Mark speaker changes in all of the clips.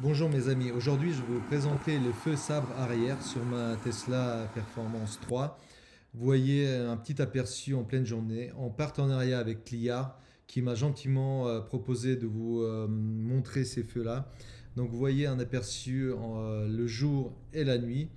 Speaker 1: Bonjour mes amis, aujourd'hui je vais vous présenter le feu sabre arrière sur ma Tesla Performance 3. Vous voyez un petit aperçu en pleine journée en partenariat avec Cliar qui m'a gentiment proposé de vous montrer ces feux-là. Donc vous voyez un aperçu le jour et la nuit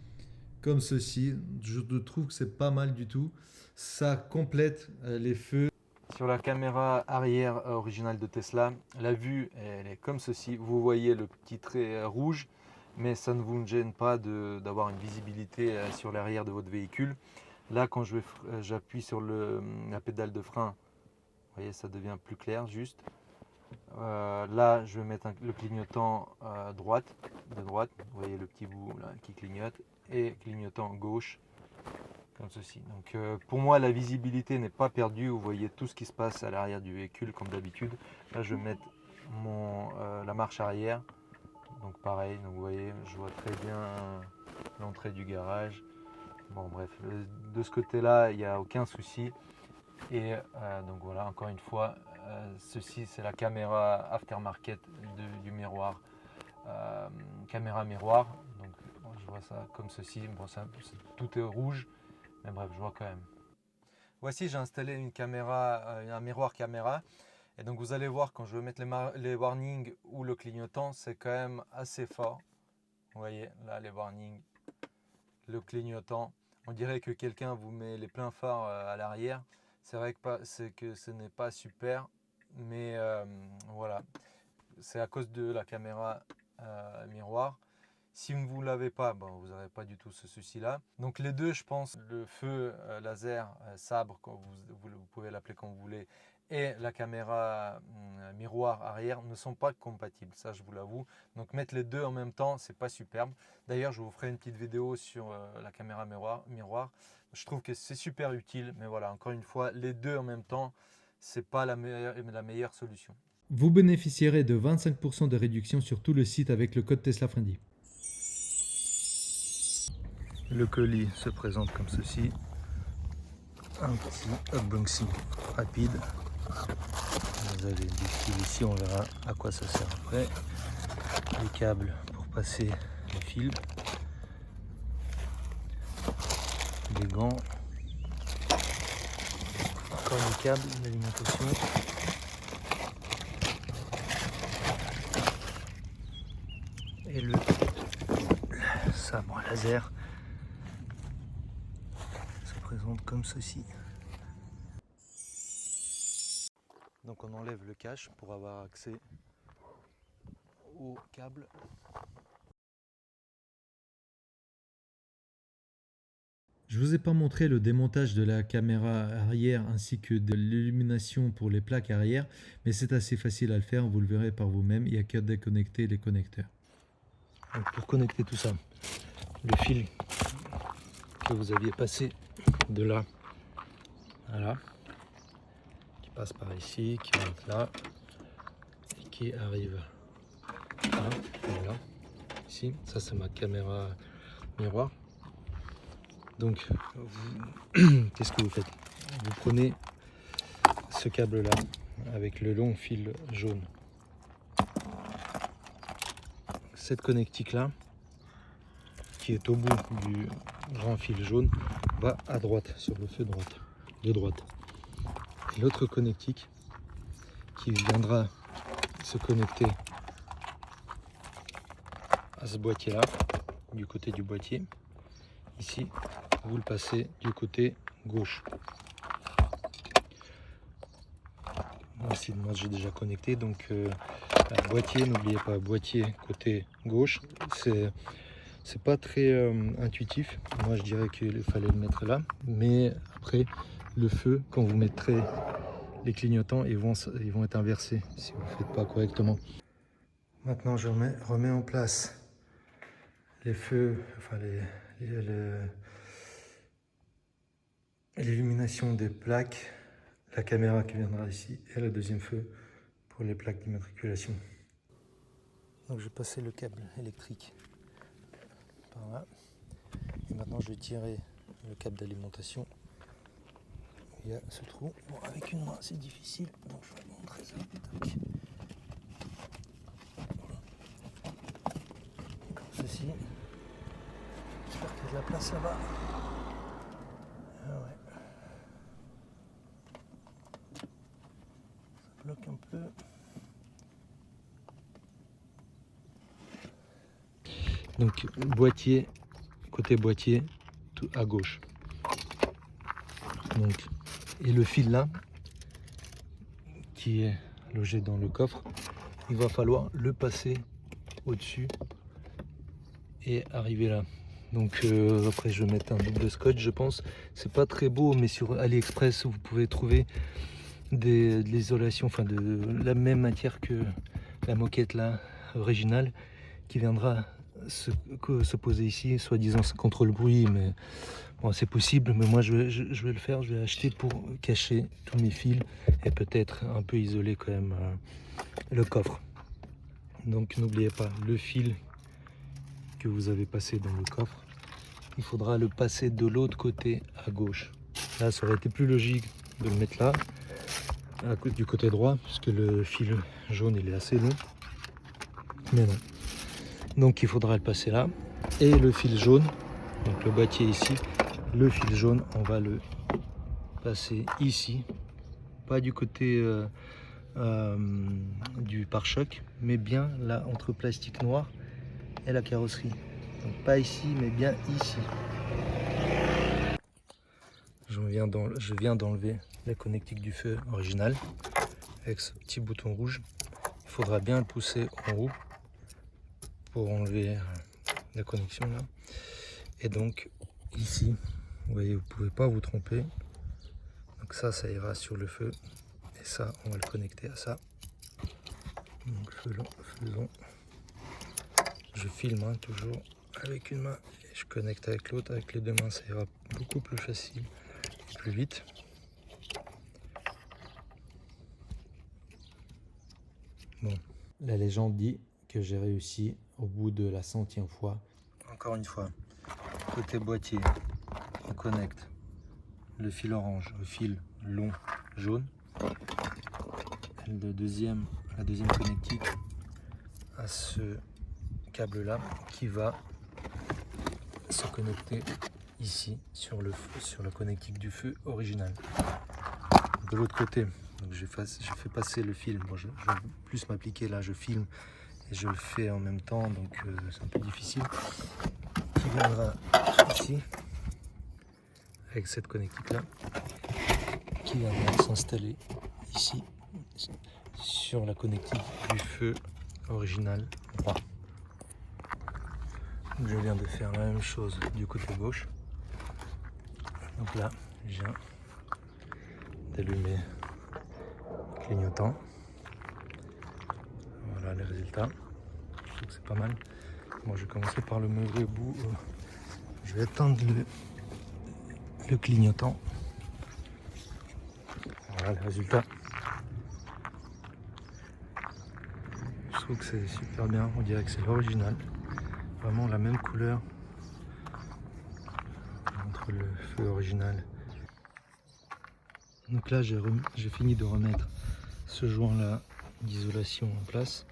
Speaker 1: comme ceci. Je trouve que c'est pas mal du tout. Ça complète les feux. Sur la caméra arrière originale de Tesla, la vue elle est comme ceci. Vous voyez le petit trait rouge, mais ça ne vous gêne pas d'avoir une visibilité sur l'arrière de votre véhicule. Là, quand j'appuie sur la pédale de frein, vous voyez, ça devient plus clair juste. Là, je vais mettre le clignotant de droite. Vous voyez le petit bout là qui clignote, et clignotant gauche comme ceci. Donc pour moi la visibilité n'est pas perdue, vous voyez tout ce qui se passe à l'arrière du véhicule comme d'habitude. Là je vais mettre la marche arrière, donc pareil, donc vous voyez je vois très bien l'entrée du garage. Bon bref, de ce côté là il n'y a aucun souci. Et donc voilà, encore une fois, ceci c'est la caméra aftermarket du miroir, caméra miroir. Donc bon, je vois ça comme ceci, bon, tout est rouge. Mais bref, je vois quand même. Voici, j'ai installé une caméra, un miroir caméra. Et donc vous allez voir quand je vais mettre les warnings ou le clignotant, c'est quand même assez fort. Vous voyez, là les warnings, le clignotant. On dirait que quelqu'un vous met les pleins phares à l'arrière. C'est vrai que ce n'est pas super, mais voilà. C'est à cause de la caméra miroir. Si vous ne l'avez pas, bon, vous n'aurez pas du tout ce souci-là. Donc les deux, je pense, le feu laser sabre, vous pouvez l'appeler comme vous voulez, et la caméra miroir arrière ne sont pas compatibles, ça je vous l'avoue. Donc mettre les deux en même temps, c'est pas superbe. D'ailleurs, je vous ferai une petite vidéo sur la caméra miroir. Je trouve que c'est super utile, mais voilà, encore une fois, les deux en même temps, c'est pas la meilleure solution. Vous bénéficierez de 25% de réduction sur tout le site avec le code Tesla Friendly. Le colis se présente comme ceci. Un petit unboxing rapide. Vous avez des fils ici, on verra à quoi ça sert après. Les câbles pour passer les fils. Des gants. Encore les câbles d'alimentation. Et le sabre laser se présente comme ceci. Donc on enlève le cache pour avoir accès au câble. Je ne vous ai pas montré le démontage de la caméra arrière ainsi que de l'illumination pour les plaques arrière, mais c'est assez facile à le faire, vous le verrez par vous-même, il n'y a qu'à déconnecter les connecteurs. Donc pour connecter tout ça, le fil que vous aviez passé de là à là, qui passe par ici, qui rentre là, et qui arrive là, et là, ici, ça c'est ma caméra miroir. Donc, qu'est-ce que vous faites? Vous prenez ce câble-là avec le long fil jaune. Cette connectique-là, qui est au bout du grand fil jaune, va à droite, sur le feu de droite. Et l'autre connectique, qui viendra se connecter à ce boîtier-là, du côté du boîtier, ici, vous le passez du côté gauche. Moi j'ai déjà connecté, donc boîtier, n'oubliez pas, boîtier côté gauche, c'est pas très intuitif. Moi je dirais qu'il fallait le mettre là, mais après le feu, quand vous mettrez les clignotants, ils vont être inversés si vous ne faites pas correctement. Maintenant je remets en place les feux, enfin l'illumination des plaques, la caméra qui viendra ici et le deuxième feu pour les plaques d'immatriculation. Donc je vais passer le câble électrique par là et maintenant je vais tirer le câble d'alimentation. Il y a ce trou. Bon, avec une main c'est difficile, donc je vais montrer ça. Tac.
Speaker 2: ceci. J'espère qu'il y a de la place là-bas. Ah ouais. Ça bloque un peu. Donc boîtier, côté boîtier, tout à gauche. Donc, et le fil là, qui est logé dans le coffre, il va falloir le passer au-dessus et arriver là. Donc après je vais mettre un double scotch, je pense. C'est pas très beau, mais sur AliExpress vous pouvez trouver de l'isolation, enfin de la même matière que la moquette là originale, qui viendra se poser ici, soi-disant contre le bruit, mais bon, c'est possible. Mais moi je vais le faire, je vais acheter pour cacher tous mes fils et peut-être un peu isoler quand même le coffre. Donc n'oubliez pas le fil que vous avez passé dans le coffre, il faudra le passer de l'autre côté à gauche. Là ça aurait été plus logique de le mettre là, du côté droit, puisque le fil jaune il est assez long, mais non. Donc il faudra le passer là, et le fil jaune, donc le boîtier ici, le fil jaune on va le passer ici, pas du côté du pare-choc, mais bien là entre plastique noir et la carrosserie. Donc pas ici, mais bien ici. Je viens d'enlever la connectique du feu original avec ce petit bouton rouge. Il faudra bien le pousser en haut pour enlever la connexion là. Et donc ici, vous voyez, vous pouvez pas vous tromper. Donc ça ira sur le feu. Et ça, on va le connecter à ça. Donc faisons. Je filme toujours avec une main et je connecte avec l'autre. Avec les deux mains, ça ira beaucoup plus facile et plus vite. Bon, la légende dit que j'ai réussi au bout de la 100e fois. Encore une fois, côté boîtier, on connecte le fil orange au fil long jaune. La deuxième connectique à ce câble là qui va se connecter ici sur la connectique du feu original. De l'autre côté, donc je fais passer le fil. Bon, je vais plus m'appliquer là, je filme et je le fais en même temps, donc c'est un peu difficile. Qui viendra ici avec cette connectique là, qui viendra s'installer ici sur la connectique du feu original droit. Donc je viens de faire la même chose du côté gauche. Donc là, je viens d'allumer le clignotant. Voilà les résultats. Je trouve que c'est pas mal. Moi, je vais commencer par le meubler au bout. Je vais éteindre le clignotant. Voilà les résultats. Je trouve que c'est super bien. On dirait que c'est l'original. Vraiment la même couleur entre le feu original. Donc là, j'ai fini de remettre ce joint-là d'isolation en place.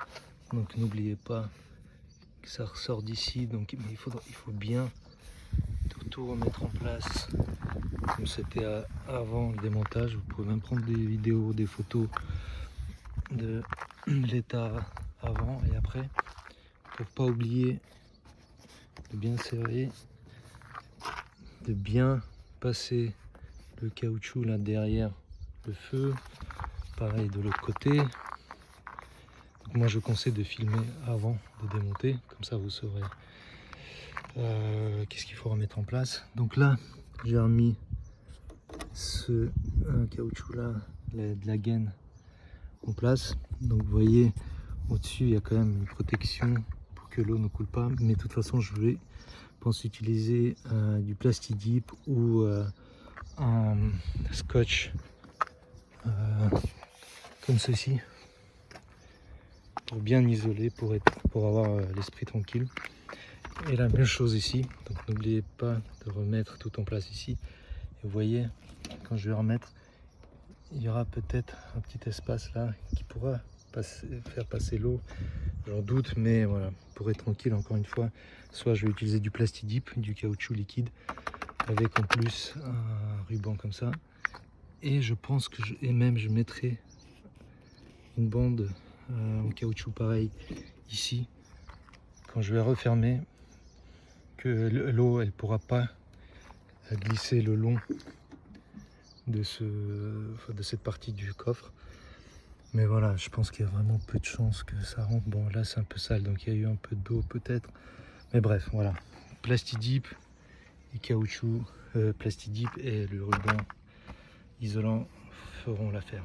Speaker 2: Donc n'oubliez pas que ça ressort d'ici. Donc il faut bien tout remettre en place comme c'était avant le démontage. Vous pouvez même prendre des vidéos, des photos de l'état avant et après pour pas oublier de bien serrer, de bien passer le caoutchouc là derrière le feu, pareil de l'autre côté. Donc moi je conseille de filmer avant de démonter, comme ça vous saurez qu'est-ce qu'il faut remettre en place. Donc là j'ai remis ce caoutchouc là, de la gaine en place. Donc vous voyez au-dessus il y a quand même une protection pour que l'eau ne coule pas, mais de toute façon je pense utiliser du Plastidip ou un scotch comme ceci pour bien isoler, pour avoir l'esprit tranquille. Et la même chose ici, donc n'oubliez pas de remettre tout en place ici. Et vous voyez, quand je vais remettre, il y aura peut-être un petit espace là qui pourra faire passer l'eau, j'en doute, mais voilà, pour être tranquille encore une fois, soit je vais utiliser du Plastidip, du caoutchouc liquide, avec en plus un ruban comme ça, et je pense que je mettrai une bande en caoutchouc pareil ici, quand je vais refermer, que l'eau elle pourra pas glisser le long de cette partie du coffre. Mais voilà, je pense qu'il y a vraiment peu de chances que ça rentre. Bon, là c'est un peu sale, donc il y a eu un peu d'eau peut-être. Mais bref, voilà. Plastidip et caoutchouc, Plastidip et le ruban isolant feront l'affaire.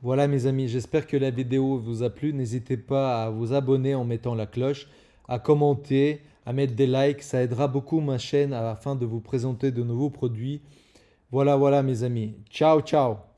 Speaker 1: Voilà mes amis, j'espère que la vidéo vous a plu. N'hésitez pas à vous abonner en mettant la cloche, à commenter, à mettre des likes. Ça aidera beaucoup ma chaîne afin de vous présenter de nouveaux produits. Voilà mes amis. Ciao, ciao.